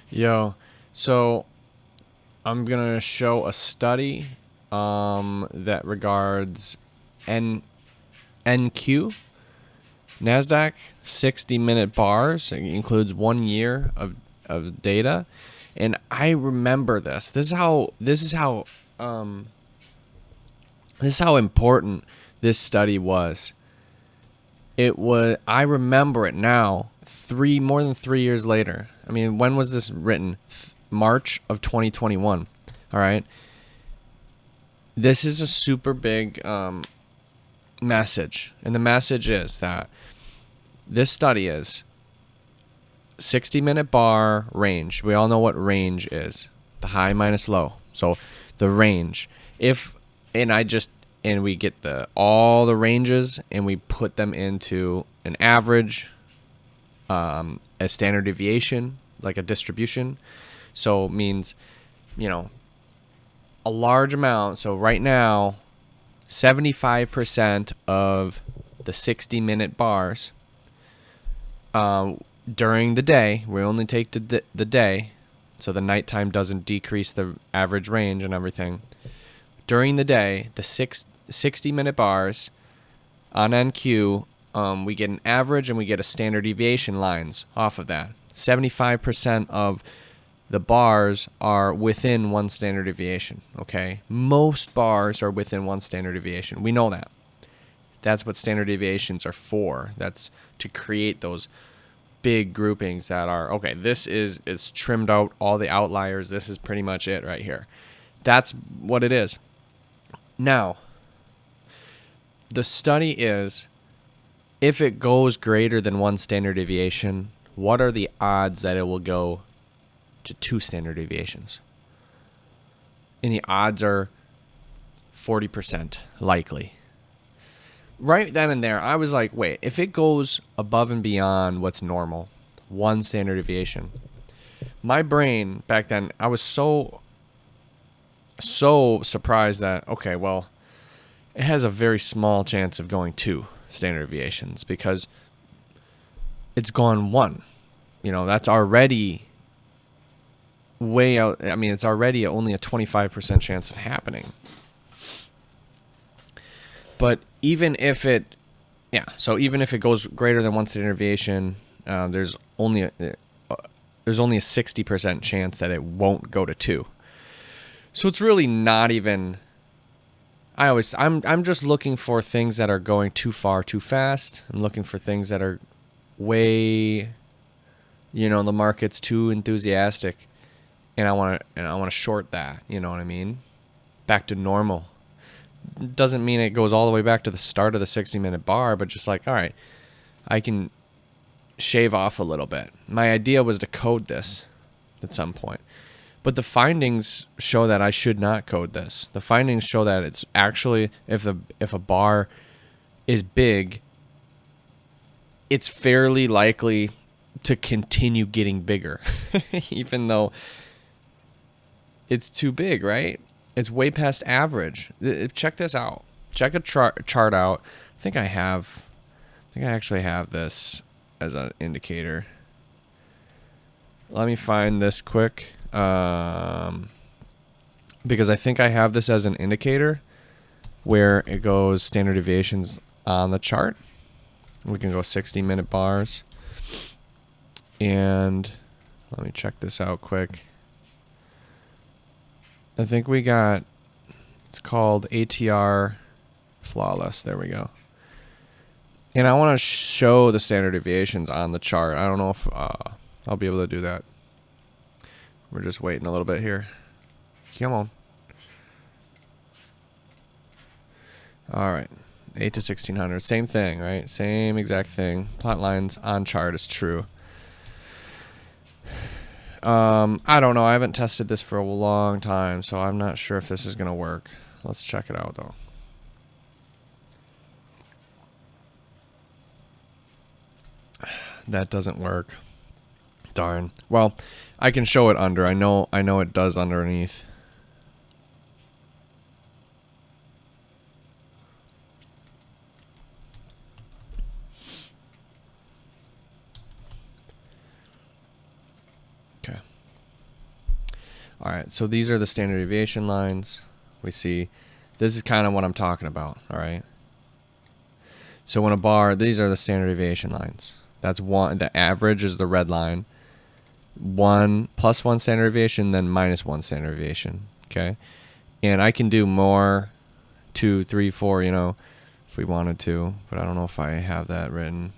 Yo, so I'm gonna show a study that regards N NQ Nasdaq 60-minute bars. It includes 1 year of data, and I remember this. This is how important this study was. It was. I remember it now. More than 3 years later. I mean, when was this written? March of 2021. All right. This is a super big message, and the message is that this study is 60-minute bar range. We all know what range is: the high minus low. So the range. If and I just and we get all the ranges and we put them into an average, a standard deviation, like a distribution. So it means, you know, a large amount. So right now, 75% of the 60-minute bars during the day, we only take the day, so the nighttime doesn't decrease the average range and everything. During the day, the 60-minute bars on NQ, we get an average and we get a standard deviation lines off of that. 75% of the bars are within one standard deviation, okay? Most bars are within one standard deviation. We know that. That's what standard deviations are for. That's to create those big groupings that are, okay, it's trimmed out all the outliers. This is pretty much it right here. That's what it is. Now, the study is, if it goes greater than one standard deviation, what are the odds that it will go to 2 standard deviations? And the odds are 40% likely. Right then and there, I was like, wait, if it goes above and beyond what's normal, 1 standard deviation, my brain back then, I was so surprised that, okay, well, it has a very small chance of going 2 standard deviations because it's gone 1. That's already way out. I mean, it's already only a 25% chance of happening. But even if it goes greater than 1 standard deviation, there's only a 60% chance that it won't go to 2. So it's really not even. I'm just looking for things that are going too far too fast. I'm looking for things that are way, the market's too enthusiastic, and I want to short that. You know what I mean? Back to normal. Doesn't mean it goes all the way back to the start of the 60-minute bar, but just like, all right, I can shave off a little bit. My idea was to code this at some point, but the findings show that I should not code this. The findings show that it's actually, if a bar is big, it's fairly likely to continue getting bigger, even though it's too big, right? It's way past average. Check this out. Check a chart out. I think I actually have this as an indicator. Let me find this quick. Because I think I have this as an indicator where it goes standard deviations on the chart. We can go 60-minute bars. And let me check this out quick. I think it's called ATR Flawless. There we go. And I want to show the standard deviations on the chart. I don't know if I'll be able to do that. We're just waiting a little bit here. Come on. All right. 8 to 1600. Same thing, right? Same exact thing. Plot lines on chart is true. I don't know. I haven't tested this for a long time, so I'm not sure if this is going to work. Let's check it out, though. That doesn't work. Darn. Well, I can show it under. I know it does underneath. Okay. All right, so these are the standard deviation lines. We see this is kind of what I'm talking about, all right? So when a bar, these are the standard deviation lines. That's one, the average is the red line. 1 plus 1 standard deviation, then minus 1 standard deviation, okay? And I can do more, 2, 3, 4, you know, if we wanted to, but I don't know if I have that written.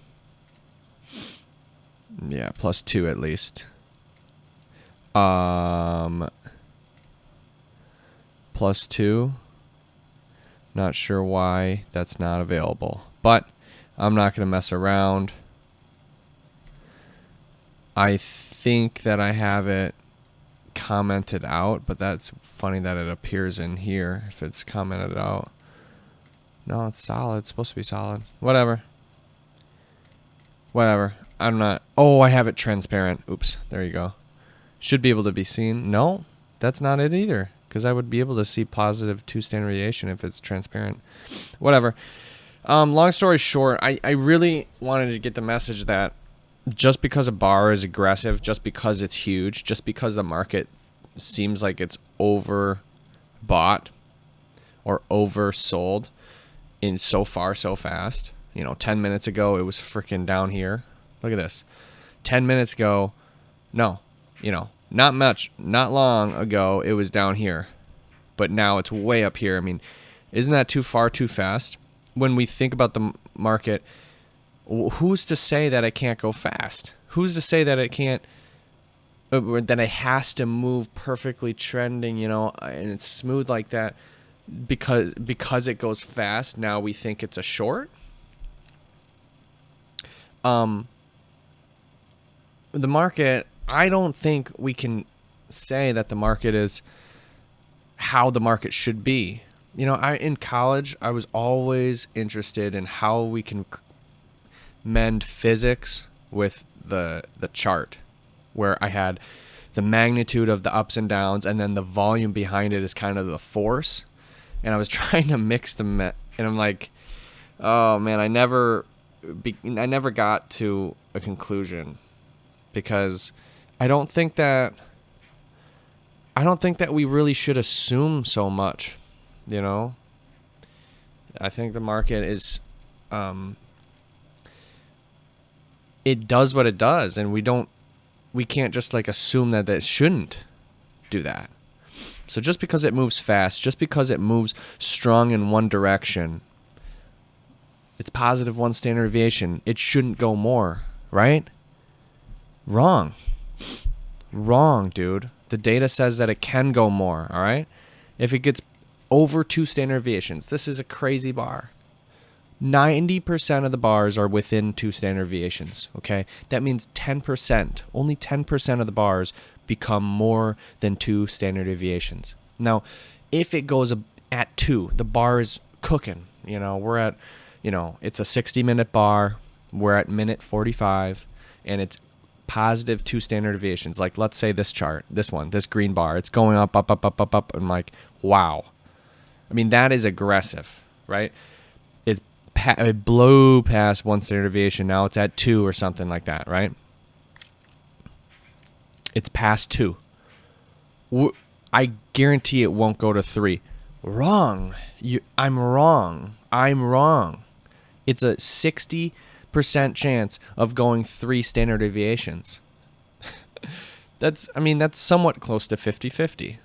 Yeah, plus 2 at least. Plus 2. Not sure why that's not available, but I'm not going to mess around. I think that I have it commented out, but that's funny that it appears in here if it's commented out. No, it's solid. It's supposed to be solid. Whatever. I'm not. Oh, I have it transparent. Oops. There you go. Should be able to be seen. No, that's not it either, because I would be able to see positive 2 standard deviation if it's transparent. Whatever. Long story short, I really wanted to get the message that just because a bar is aggressive, just because it's huge, just because the market seems like it's overbought or oversold in so far so fast. 10 minutes ago it was freaking down here. Look at this. 10 minutes ago, no, not much, not long ago it was down here, but now it's way up here. I mean, isn't that too far too fast? When we think about the market, who's to say that it can't go fast? Who's to say that it can't, that it has to move perfectly trending, and it's smooth like that because it goes fast? Now we think it's a short. The market, I don't think we can say that the market is how the market should be. In college, I was always interested in how we can mend physics with the chart, where I had the magnitude of the ups and downs, and then the volume behind it is kind of the force. And I was trying to mix them, and I'm like, oh man, I never got to a conclusion, because I don't think that we really should assume so much. I think the market is, it does what it does, and we can't just assume that it shouldn't do that. So just because it moves fast, just because it moves strong in one direction, it's positive 1 standard deviation, it shouldn't go more, right? Wrong, dude. The data says that it can go more, all right? If it gets over 2 standard deviations, this is a crazy bar. 90% of the bars are within 2 standard deviations, okay? That means 10%, only 10% of the bars become more than 2 standard deviations. Now, if it goes at 2, the bar is cooking. We're at, it's a 60-minute bar. We're at minute 45, and it's positive 2 standard deviations. Like, let's say this chart, this green bar, it's going up, up, up, up, up, up. I'm like, wow. I mean, that is aggressive, right? It blew past 1 standard deviation. Now it's at 2 or something like that, right? It's past 2. I guarantee it won't go to 3. Wrong. I'm wrong. It's a 60% chance of going 3 standard deviations. That's somewhat close to 50-50.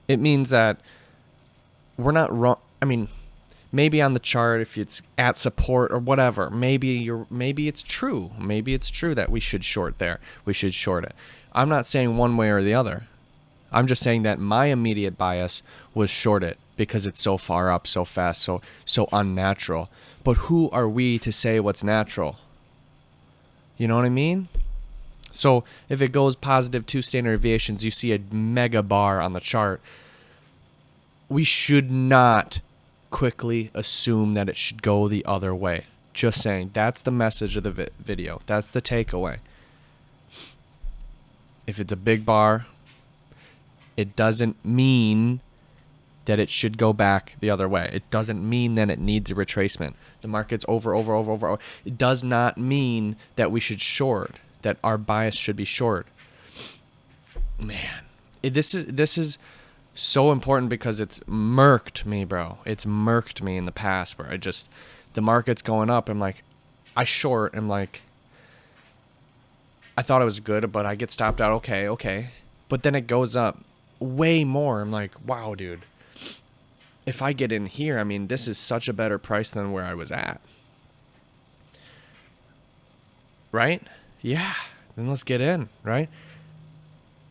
It means that we're not wrong. I mean, maybe on the chart, if it's at support or whatever, maybe it's true. Maybe it's true that we should short there. We should short it. I'm not saying one way or the other. I'm just saying that my immediate bias was short it because it's so far up, so fast, so unnatural. But who are we to say what's natural? You know what I mean? So if it goes positive 2 standard deviations, you see a mega bar on the chart. We should not quickly assume that it should go the other way. Just saying, that's the message of the video. That's the takeaway. If it's a big bar, it doesn't mean that it should go back the other way. It doesn't mean that it needs a retracement. The market's over. It does not mean that we should short, that our bias should be short. Man, This is so important because it's murked me, bro. It's murked me in the past where the market's going up. I'm like, I short. I'm like, I thought it was good, but I get stopped out. Okay. But then it goes up way more. I'm like, wow, dude. If I get in here, I mean, this is such a better price than where I was at. Right? Yeah. Then let's get in, right?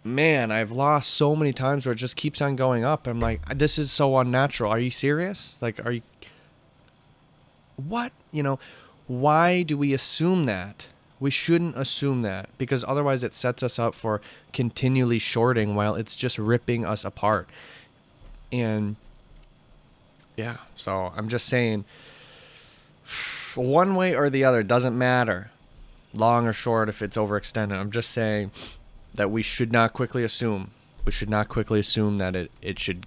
Man, I've lost so many times where it just keeps on going up. I'm like, this is so unnatural. Are you serious? Like, are you... What? Why do we assume that? We shouldn't assume that, because otherwise it sets us up for continually shorting while it's just ripping us apart. And yeah, so I'm just saying, one way or the other, doesn't matter, long or short, if it's overextended. I'm just saying that we should not quickly assume. We should not quickly assume that it should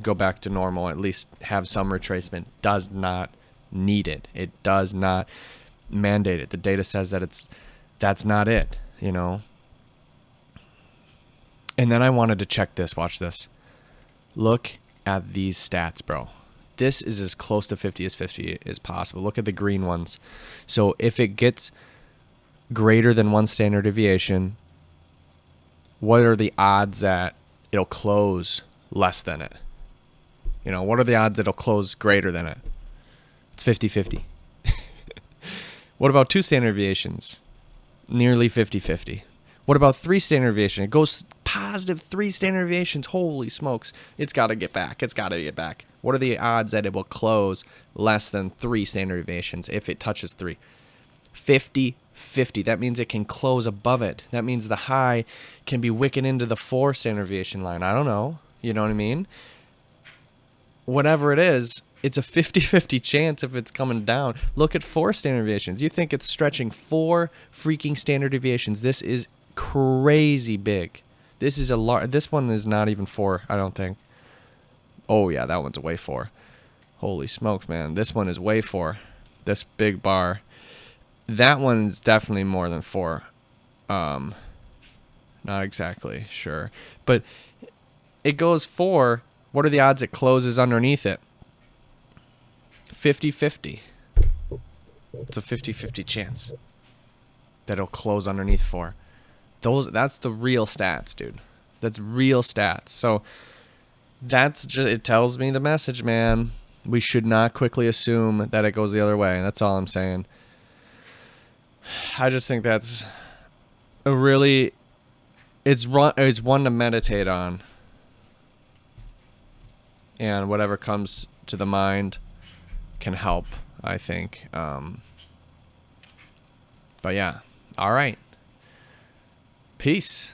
go back to normal, at least have some retracement. Does not need it. It does not mandate it. The data says that that's not it, And then I wanted to check this. Watch this. Look at these stats, bro. This is as close to 50 as possible. Look at the green ones. So if it gets greater than one standard deviation, what are the odds that it'll close less than it? What are the odds it'll close greater than it? It's 50-50. What about 2 standard deviations? Nearly 50-50. What about 3 standard deviation? It goes positive 3 standard deviations. Holy smokes. It's got to get back. What are the odds that it will close less than 3 standard deviations if it touches 3? 50-50. That means it can close above it. That means the high can be wicking into the 4 standard deviation line. I don't know. You know what I mean? Whatever it is, it's a 50-50 chance if it's coming down. Look at 4 standard deviations. You think it's stretching 4 freaking standard deviations. This is crazy big. This is this one is not even 4, I don't think. Oh yeah, that one's way 4. Holy smokes, man. This one is way 4. This big bar. That one's definitely more than 4. Not exactly sure. But it goes 4. What are the odds it closes underneath it? 50-50. It's a 50-50 chance that it'll close underneath 4. That's the real stats, dude. That's real stats. So it tells me the message, man. We should not quickly assume that it goes the other way. That's all I'm saying. I just think that's it's one to meditate on. And whatever comes to the mind can help, I think. But yeah. All right. Peace.